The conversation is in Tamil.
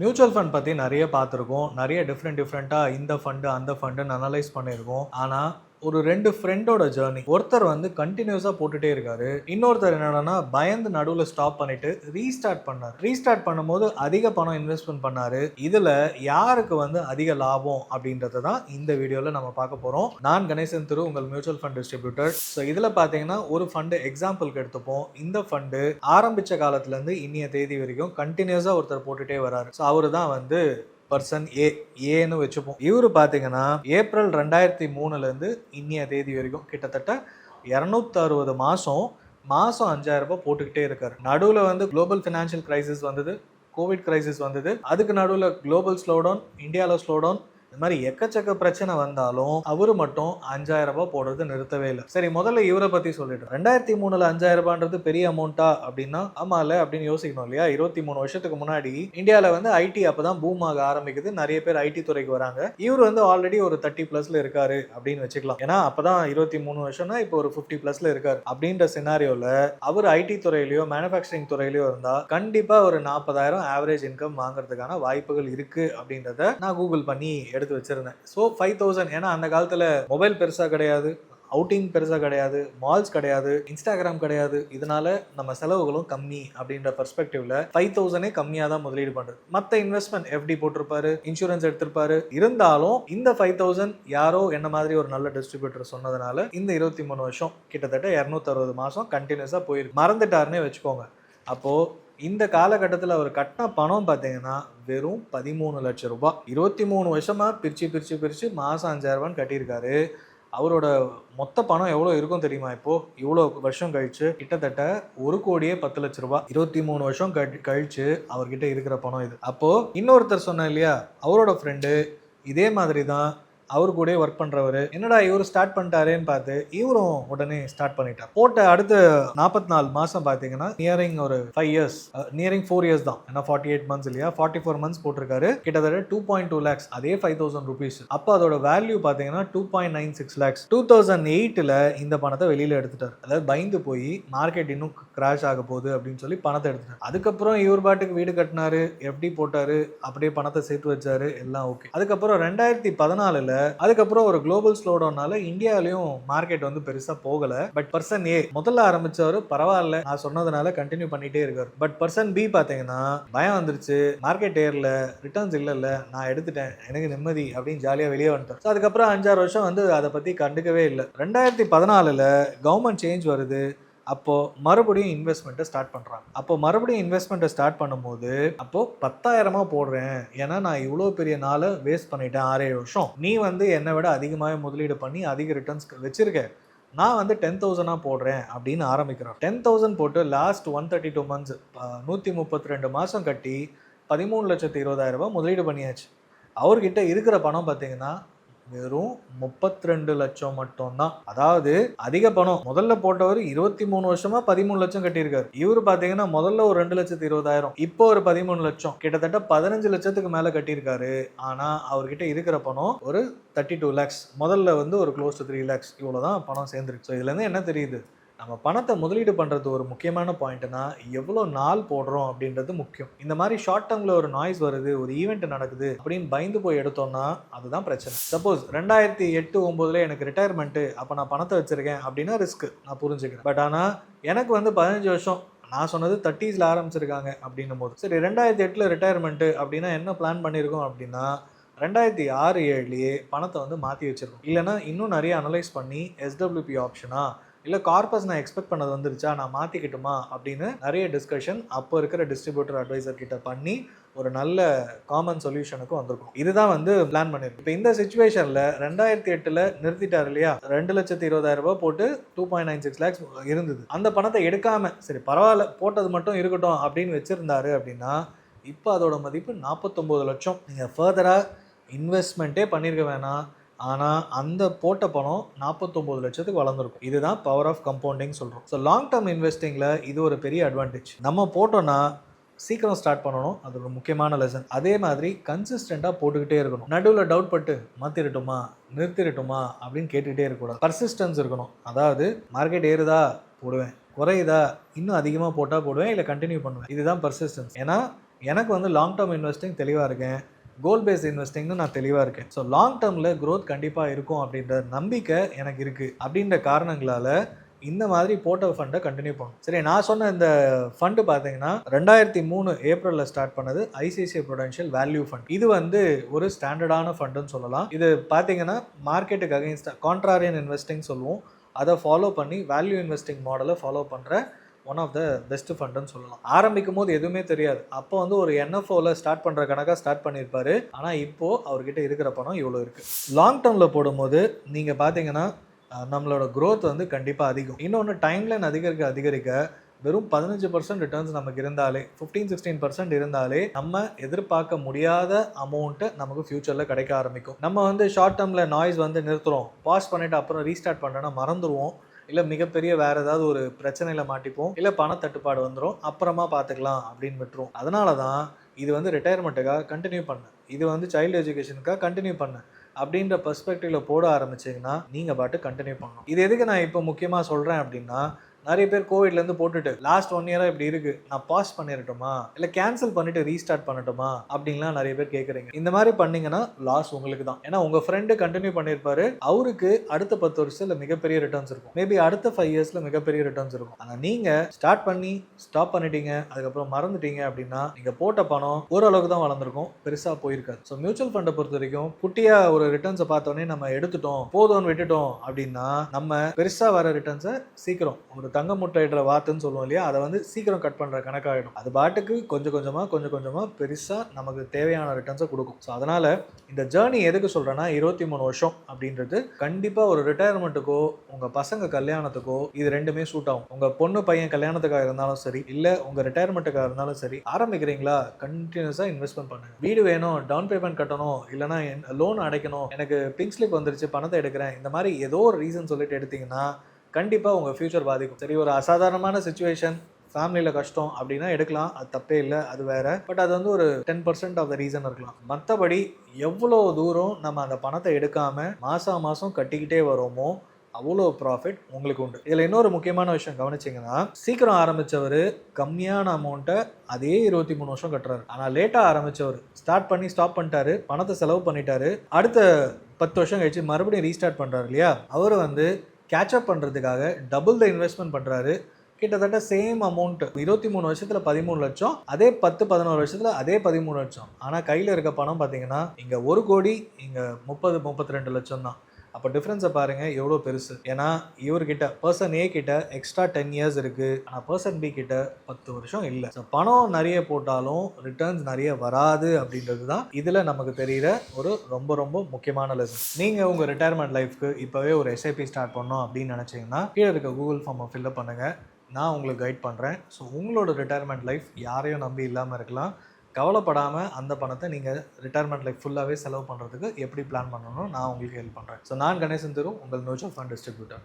மியூச்சுவல் ஃபண்ட் பற்றி நிறைய பார்த்துருக்கோம். நிறைய டிஃப்ரெண்ட்டாக இந்த ஃபண்டு அந்த ஃபண்டுன்னு அனலைஸ் பண்ணியிருக்கோம். ஆனால் ஒரு 2 ஃப்ரெண்டோட ஜேர்னி. ஒருத்தர் வந்து கண்டினியூஸாக போட்டுகிட்டே இருக்காரு. இன்னொருத்தர் என்னன்னா பயந்து நடுவில் ஸ்டாப் பண்ணிட்டு ரீஸ்டார்ட் பண்ணார். ரீஸ்டார்ட் பண்ணும்போது அதிக பணம் இன்வெஸ்ட்மெண்ட் பண்ணாரு. இதில் யாருக்கு வந்து அதிக லாபம் அப்படின்றத தான் இந்த வீடியோவில் நம்ம பார்க்க போகிறோம். நான் கணேசன் திரு, உங்கள் மியூச்சுவல் ஃபண்ட் டிஸ்ட்ரிபியூட்டர். ஸோ இதில் பார்த்தீங்கன்னா ஒரு ஃபண்டு எக்ஸாம்பிளுக்கு எடுத்துப்போம். இந்த ஃபண்டு ஆரம்பித்த காலத்துலேருந்து இன்னைய தேதி வரைக்கும் கண்டினியூஸாக ஒருத்தர் போட்டுகிட்டே வராரு. ஸோ அவரு தான் வந்து பர்சன் ஏன்னு வச்சுப்போம். இவரு பார்த்தீங்கன்னா ஏப்ரல் 2003 இன்னைய தேதி வரைக்கும் கிட்டத்தட்ட 260 மாதம் 5000 ரூபாய் போட்டுக்கிட்டே இருக்காரு. நடுவில் வந்து குளோபல் ஃபினான்ஷியல் கிரைசிஸ் வந்தது, கோவிட் கிரைசிஸ் வந்தது, அதுக்கு நடுவில் குளோபல் ஸ்லோடவுன், இந்தியாவில் ஸ்லோடவுன், இந்த மாதிரி எக்கச்சக்க பிரச்சனை வந்தாலும் அவரு மட்டும் 5000 ரூபாய் போடுறது நிறுத்தவே இல்லை. சரி, முதல்ல இவரை பத்தி சொல்லிட்டு 2003 5000 ரூபான்றது பெரிய அமௌண்ட்டா அப்படின்னா ஆமால அப்படின்னு யோசிக்கணும் இல்லையா? 23 வருஷத்துக்கு முன்னாடி இந்தியாவில் வந்து ஐடி அப்பதான் பூம் ஆக ஆரம்பிக்குது. நிறைய பேர் ஐடி துறைக்கு வராங்க. இவர் வந்து ஆல்ரெடி ஒரு 30+ இருக்காரு அப்படின்னு வச்சுக்கலாம். ஏன்னா அப்பதான் 23 வருஷம்னா இப்போ ஒரு 50+ இருக்காரு. அப்படின்ற சினாரியோல அவர் ஐடி துறையிலயோ மேனுஃபேக்சரிங் துறையிலயோ இருந்தா கண்டிப்பா ஒரு 40,000 ஆவரேஜ் இன்கம் வாங்குறதுக்கான வாய்ப்புகள் இருக்கு அப்படின்றத நான் கூகுள் பண்ணி எடுத்து வச்சிருந்தேன். ஸோ 5000, ஏன்னா அந்த காலத்துல மொபைல் பெருசா கிடையாது, அவுட்டிங் பெருசா கிடையாது, மால்ஸ் கிடையாது, இன்ஸ்டாகிராம் கிடையாது. இதனால நம்ம செலவுகளும் கம்மி அப்படின்ற பெர்ஸ்பெக்டிவ்ல 5000 கம்மியாக தான் முதலீடு பண்றது. மற்ற இன்வெஸ்ட்மெண்ட் எஃப்டி போட்டிருப்பாரு, இன்சூரன்ஸ் எடுத்திருப்பாரு. இருந்தாலும் இந்த 5000 யாரோ என்ன மாதிரி ஒரு நல்ல டிஸ்ட்ரிபியூட்டர் சொன்னதுனால இந்த 23 வருஷம் கிட்டத்தட்ட 260 மாசம் கண்டினியூஸா போயிருக்கு. மறந்துட்டாருன்னே வச்சுக்கோங்க. அப்போ இந்த காலகட்டத்தில் அவர் கட்டின பணம் பார்த்தீங்கன்னா வெறும் 13 லட்சம் ரூபாய். 23 வருஷமா பிரிச்சு மாதம் 5000 ரூபான்னு கட்டியிருக்காரு. அவரோட மொத்த பணம் எவ்வளோ இருக்கும் தெரியுமா? இப்போ இவ்வளோ வருஷம் கழிச்சு கிட்டத்தட்ட 1,10,00,000 ரூபாய். 23 வருஷம் கழிச்சு அவர்கிட்ட இருக்கிற பணம் இது. அப்போ இன்னொருத்தர் சொன்ன இல்லையா, அவரோட ஃப்ரெண்டு இதே மாதிரி தான் அவரு கூட ஒர்க் பண்றவரு, என்னடா இவரு ஸ்டார்ட் பண்ணிட்டாரேன்னு பார்த்து இவரும் உடனே ஸ்டார்ட் பண்ணிட்டார். போட்ட அடுத்த 44 மாசம் பாத்தீங்கன்னா நியரிங் ஒரு 5 இயர்ஸ், நியரிங் 4 இயர்ஸ் தான். ஏன்னா 48 மந்த்ஸ் இல்லையா, 44 மந்த்ஸ் போட்டிருக்காரு. கிட்டத்தட்ட 2.2 lakhs, அதே 5000 rupees. அப்போ அதோட வேல்யூ பாத்தீங்கன்னா 2.96 lakhs. 2008 இந்த பணத்தை வெளியில எடுத்துட்டார். அதாவது பயந்து போய் மார்க்கெட் இன்னும் கிராஷ் ஆக போகுது அப்படின்னு சொல்லி பணத்தை எடுத்துட்டார். அதுக்கப்புறம் இவர் பாட்டுக்கு வீடு கட்டினாரு, எஃப்டி போட்டாரு, அப்படியே பணத்தை சேர்த்து வச்சாரு, எல்லாம் ஓகே. அதுக்கப்புறம் 2014 அதுக்கப்புறம் ஒரு குளோபல் ஸ்லோடவுனால இந்தியாவிலையும் மார்க்கெட் வந்து பெருசா போகல. பட் பர்சன் ஏ முதல்ல ஆரம்பிச்சவரு பரவாயில்ல, நான் சொன்னதுனால கண்டினியூ பண்ணிட்டே இருக்காரு. பட் பர்சன் பி பாத்தீங்கன்னா பயம் வந்துருச்சு, மார்க்கெட் ஏர்ல, ரிட்டர்ன்ஸ் இல்ல, நான் எடுத்துட்டேன், எனக்கு நிம்மதி அப்படின்னு ஜாலியா வெளியே வந்துட்டார். அதுக்கப்புறம் 5-6 வருஷம் வந்து அதை பத்தி கண்டுக்கவே இல்லை. 2014 கவர்மெண்ட் சேஞ்ச் வருது. அப்போ மறுபடியும் இன்வெஸ்ட்மெண்ட்டை ஸ்டார்ட் பண்றாங்க. அப்போ மறுபடியும் இன்வெஸ்ட்மெண்ட்டை ஸ்டார்ட் பண்ணும்போது அப்போ 10,000 போடுறேன், ஏன்னா நான் இவ்வளோ பெரிய நாளை வேஸ்ட் பண்ணிட்டேன், 6-7 வருஷம். நீ வந்து என்னை விட அதிகமாக முதலீடு பண்ணி அதிக ரிட்டர்ன்ஸ் வச்சிருக்க, நான் வந்து 10,000 போடுறேன் அப்படின்னு ஆரம்பிக்கிறோம். 10,000 போட்டு லாஸ்ட் 132 மந்த்ஸ் 132 மாதம் கட்டி 13,20,000 ரூபாய் முதலீடு பண்ணியாச்சு. அவர்கிட்ட இருக்கிற பணம் பார்த்தீங்கன்னா வெறும் 32 லட்சம் மட்டும்தான். அதாவது அதிக பணம். முதல்ல போட்டவர் 23 வருஷமா 13 லட்சம் கட்டியிருக்காரு. இவரு பாத்தீங்கன்னா முதல்ல ஒரு 2,20,000, இப்போ ஒரு 13 லட்சம், கிட்டத்தட்ட 15 லட்சத்துக்கு மேல கட்டியிருக்காரு. ஆனா அவர்கிட்ட இருக்கிற பணம் ஒரு 32 lakhs. முதல்ல வந்து ஒரு க்ளோஸ் டு 3 lakhs, இவ்வளவுதான் பணம் சேர்ந்துருக்கு. ஸோ இதுல இருந்து என்ன தெரியுது, நம்ம பணத்தை முதலீடு பண்ணுறது ஒரு முக்கியமான பாயிண்ட்னா எவ்வளோ நாள் போடுறோம் அப்படின்றது முக்கியம். இந்த மாதிரி ஷார்ட் டேர்மில் ஒரு நாய்ஸ் வருது, ஒரு ஈவெண்ட் நடக்குது அப்படின்னு பயந்து போய் எடுத்தோம்னா அதுதான் பிரச்சனை. சப்போஸ் 2008-9 எனக்கு ரிட்டையர்மெண்ட்டு, அப்போ நான் பணத்தை வச்சிருக்கேன் அப்படின்னா ரிஸ்க் நான் புரிஞ்சுக்கிறேன். பட் ஆனால் எனக்கு வந்து 15 வருஷம், நான் சொன்னது 30s ஆரம்பிச்சிருக்காங்க அப்படின்னும் போது சரி 2008 ரிட்டையர்மெண்ட்டு அப்படின்னா என்ன பிளான் பண்ணியிருக்கோம் அப்படின்னா 2006-7 பணத்தை வந்து மாற்றி வச்சிருக்கோம். இல்லைனா இன்னும் நிறைய அனலைஸ் பண்ணி எஸ்டபிள்யூபி ஆப்ஷனா இல்லை கார்பஸ் நான் எக்ஸ்பெக்ட் பண்ணது வந்துருச்சா, நான் மாற்றிக்கிட்டுமா அப்படின்னு நிறைய டிஸ்கஷன் அப்போ இருக்கிற டிஸ்ட்ரிபியூட்டர் அட்வைசர் கிட்ட பண்ணி ஒரு நல்ல காமன் சொல்யூஷனுக்கு வந்திருக்கும். இதுதான் வந்து பிளான் பண்ணிருக்கோம். இப்போ இந்த சிச்சுவேஷனில் 2008 நிறுத்திட்டார் இல்லையா, 2,20,000 ரூபாய் போட்டு 2.96 lakhs இருந்தது. அந்த பணத்தை எடுக்காம சரி பரவாயில்ல போட்டது மட்டும் இருக்கட்டும் அப்படின்னு வச்சிருந்தாரு அப்படின்னா இப்போ அதோட மதிப்பு 49 லட்சம். நீங்கள் ஃபர்தராக இன்வெஸ்ட்மெண்ட்டே பண்ணியிருக்க வேணாம், ஆனால் அந்த போட்ட பணம் 49 லட்சத்துக்கு வளர்ந்துருக்கும். இதுதான் பவர் ஆஃப் கம்பவுண்டிங் சொல்கிறோம். ஸோ லாங் டேர்ம் இன்வெஸ்டிங்கில் இது ஒரு பெரிய அட்வான்டேஜ். நம்ம போட்டோன்னா சீக்கிரம் ஸ்டார்ட் பண்ணணும், அது ஒரு முக்கியமான லெசன். அதே மாதிரி கன்சிஸ்டண்ட்டாக போட்டுக்கிட்டே இருக்கணும். நடுவில் டவுட் பட்டு மாற்றிடட்டுமா நிறுத்திடட்டுமா அப்படின்னு கேட்டுக்கிட்டே இருக்கக்கூடாது. பர்சிஸ்டன்ஸ் இருக்கணும். அதாவது மார்க்கெட் ஏறுதா போடுவேன், குறையுதா இன்னும் அதிகமாக போட்டால் போடுவேன், இல்லை கண்டினியூ பண்ணுவேன். இதுதான் பர்சிஸ்டன்ஸ். ஏன்னா எனக்கு வந்து லாங் டேர்ம் இன்வெஸ்டிங் தெளிவாக இருக்கேன், கோல் பேஸ்ட் இன்வெஸ்டிங்னு நான் தெளிவாக இருக்கேன். ஸோ லாங் டேர்மில் க்ரோத் கண்டிப்பாக இருக்கும் அப்படின்ற நம்பிக்கை எனக்கு இருக்குது. அப்படின்ற காரணங்களால் இந்த மாதிரி போட்ட ஃபண்டை கண்டினியூ பண்ணும். சரி, நான் சொன்ன இந்த ஃபண்டு பார்த்தீங்கன்னா 2003 ஏப்ரலில் ஸ்டார்ட் பண்ணது ஐசிஐசிஐ ப்ரூடென்ஷியல் வேல்யூ ஃபண்ட். இது வந்து ஒரு ஸ்டாண்டர்டான ஃபண்டுன்னு சொல்லலாம். இது பார்த்தீங்கன்னா மார்க்கெட்டுக்கு அகைன்ஸ்டாக கான்ட்ராரியன் இன்வெஸ்டிங் சொல்லுவோம், அதை ஃபாலோ பண்ணி வேல்யூ இன்வெஸ்டிங் மாடலை ஃபாலோ பண்ணுற ஒன் ஆஃப் த பெஸ்ட் ஃபண்டுன்னு சொல்லலாம். ஆரம்பிக்கும் போது எதுவுமே தெரியாது. அப்போ வந்து ஒரு என்எஃப்ஓவில் ஸ்டார்ட் பண்ணுற கணக்காக ஸ்டார்ட் பண்ணியிருப்பாரு. ஆனால் இப்போது அவர்கிட்ட இருக்கிற பணம் இவ்வளோ இருக்குது. லாங் டேர்மில் போடும்போது நீங்கள் பார்த்தீங்கன்னா நம்மளோட க்ரோத் வந்து கண்டிப்பாக அதிகம். இன்னொன்று டைம்லைன் அதிகரிக்க வெறும் 15% ரிட்டர்ன்ஸ் நமக்கு இருந்தாலே, 15-16% இருந்தாலே நம்ம எதிர்பார்க்க முடியாத அமௌண்ட்டு நமக்கு ஃபியூச்சரில் கிடைக்க ஆரம்பிக்கும். நம்ம வந்து ஷார்ட் டேர்மில் நாய்ஸ் வந்து நிறுத்துகிறோம், பாஸ் பண்ணிவிட்டு அப்புறம் ரீஸ்டார்ட் பண்ணுறோன்னா மறந்துடுவோம், இல்லை மிகப்பெரிய வேறு ஏதாவது ஒரு பிரச்சனையில் மாட்டிப்போம், இல்லை பணத்தட்டுப்பாடு வந்துடும், அப்புறமா பார்த்துக்கலாம் அப்படின்னு விட்டுருவோம். அதனால தான் இது வந்து ரிட்டையர்மெண்ட்டுக்காக கண்டினியூ பண்ணு, இது வந்து சைல்டு எஜுகேஷனுக்காக கண்டினியூ பண்ணு அப்படின்ற பெர்ஸ்பெக்டிவ்ல போட ஆரம்பிச்சிங்கன்னா நீங்கள் பாட்டு கண்டினியூ பண்ணணும். இது எதுக்கு நான் இப்போ முக்கியமாக சொல்கிறேன் அப்படின்னா, நிறைய பேர் கோவிட்லேருந்து போட்டுட்டு லாஸ்ட் 1 இயராக இப்படி இருக்குது, நான் பாஸ் பண்ணிடட்டுமா இல்லை கேன்சல் பண்ணிவிட்டு ரீஸ்டார்ட் பண்ணட்டுமா அப்படின்லாம் நிறைய பேர் கேட்குறீங்க. இந்த மாதிரி பண்ணிங்கன்னா லாஸ் உங்களுக்கு தான். ஏன்னா உங்கள் ஃப்ரெண்டு கண்டினியூ பண்ணியிருப்பாரு, அவருக்கு அடுத்த 10 வருஷத்தில் மிகப்பெரிய ரிட்டர்ன்ஸ் இருக்கும், மேபி அடுத்த 5 இயர்ஸில் மிகப்பெரிய ரிட்டர்ன்ஸ் இருக்கும். ஆனால் நீங்கள் ஸ்டார்ட் பண்ணி ஸ்டாப் பண்ணிட்டீங்க, அதுக்கப்புறம் மறந்துட்டீங்க அப்படின்னா நீங்கள் போட்ட பணம் ஓரளவுக்கு தான் வளர்ந்துருக்கும், பெருசாக போயிருக்காது. ஸோ மியூச்சுவல் ஃபண்டை பொறுத்த வரைக்கும் குட்டியாக ஒரு ரிட்டர்ன்ஸை பார்த்தோன்னே நம்ம எடுத்துட்டோம் போதும்னு விட்டுட்டோம் அப்படின்னா நம்ம பெருசாக வர ரிட்டர்ன்ஸை சீக்கிரம் ஒரு தங்க முட்டையிடுற வாத்துன்னு சொல்லுவோம் இல்லையா, அதை வந்து சீக்கிரம் கட் பண்ணுற கணக்காகிடும். அது பாட்டுக்கு கொஞ்சம் கொஞ்சமாக பெருசாக நமக்கு தேவையான ரிட்டர்ன்ஸை கொடுக்கும். ஸோ அதனால் இந்த ஜேர்னி எதுக்கு சொல்கிறேன்னா, 23 வருஷம் அப்படின்றது கண்டிப்பாக ஒரு ரிட்டையர்மெண்ட்டுக்கோ உங்கள் பசங்க கல்யாணத்துக்கோ இது ரெண்டுமே சூட் ஆகும். உங்கள் பொண்ணு பையன் கல்யாணத்துக்காக இருந்தாலும் சரி, இல்லை உங்கள் ரிட்டையர்மெண்ட்டுக்காக இருந்தாலும் சரி, ஆரம்பிக்கிறீங்களா கண்டினியூஸாக இன்வெஸ்ட்மெண்ட் பண்ணுங்க. வீடு வேணும், டவுன் பேமெண்ட் கட்டணும், இல்லைனா லோன் அடைக்கணும், எனக்கு பிங்க் ஸ்லிப் வந்துருச்சு பணத்தை எடுக்கிறேன், இந்த மாதிரி ஏதோ ஒரு ரீசன் சொல்லிட்டு எடுத்தீங்கன்னா கண்டிப்பாக உங்கள் ஃபியூச்சர் பாதிக்கும். சரி, ஒரு அசாதாரணமான சுச்சுவேஷன், ஃபேமிலியில் கஷ்டம் அப்படின்னா எடுக்கலாம், அது தப்பே இல்லை, அது வேறு. பட் அது வந்து ஒரு 10% ஆஃப் த ரீசன் இருக்கலாம். மற்றபடி எவ்வளோ தூரம் நம்ம அந்த பணத்தை எடுக்காமல் மாதம் கட்டிக்கிட்டே வரோமோ அவ்வளோ ப்ராஃபிட் உங்களுக்கு உண்டு. இதில் இன்னொரு முக்கியமான விஷயம் கவனிச்சிங்கன்னா, சீக்கிரம் ஆரம்பித்தவர் கம்மியான அமௌண்ட்டை அதே 23 வருஷம் கட்டுறாரு. ஆனால் லேட்டாக ஆரம்பித்தவர் ஸ்டார்ட் பண்ணி ஸ்டாப் பண்ணிட்டாரு, பணத்தை செலவு பண்ணிட்டாரு, அடுத்த 10 வருஷம் கழிச்சு மறுபடியும் ரீஸ்டார்ட் பண்ணுறாரு இல்லையா, அவர் வந்து கேட்சப் பண்ணுறதுக்காக டபுள் த இன்வெஸ்ட்மெண்ட் பண்ணுறாரு. கிட்டத்தட்ட சேம் அமௌண்ட் 23 வருஷத்தில் 13 லட்சம், அதே 10-11 வருஷத்தில் அதே 13 லட்சம். ஆனால் கையில் இருக்க பணம் பார்த்தீங்கன்னா இங்கே 1 கோடி, இங்கே 30-32 லட்சம் தான். அப்போ டிஃப்ரென்ஸை பாருங்கள் எவ்வளோ பெருசு. ஏன்னா இவர்கிட்ட பர்சன் ஏ கிட்ட எக்ஸ்ட்ரா 10 இயர்ஸ் இருக்குது, ஆனால் பர்சன் பி கிட்ட 10 வருஷம் இல்லை. ஸோ பணம் நிறைய போட்டாலும் ரிட்டர்ன்ஸ் நிறைய வராது அப்படின்றது தான் இதில் நமக்கு தெரிகிற ஒரு ரொம்ப முக்கியமான லெசன். நீங்கள் உங்கள் ரிட்டையர்மெண்ட் லைஃப்க்கு இப்போவே ஒரு எஸ்ஐபி ஸ்டார்ட் பண்ணோம் அப்படின்னு நினச்சிங்கன்னா கீழே இருக்க கூகுள் ஃபார்மை ஃபில்அப் பண்ணுங்கள், நான் உங்களுக்கு கைட் பண்ணுறேன். ஸோ உங்களோட ரிட்டையர்மெண்ட் லைஃப் யாரையும் நம்பி இல்லாமல் இருக்கலாம். கவலைப்படாமல் அந்த பணத்தை நீங்கள் ரிட்டையர்மெண்ட் லைஃப் ஃபுல்லாகவே செலவு பண்ணுறதுக்கு எப்படி பிளான் பண்ணணும் நான் உங்களுக்கு ஹெல்ப் பண்ணுறேன். ஸோ நான் கணேசன் திரு, உங்கள் மியூச்சுவல் ஃபண்ட் டிஸ்ட்ரிபியூட்டர்.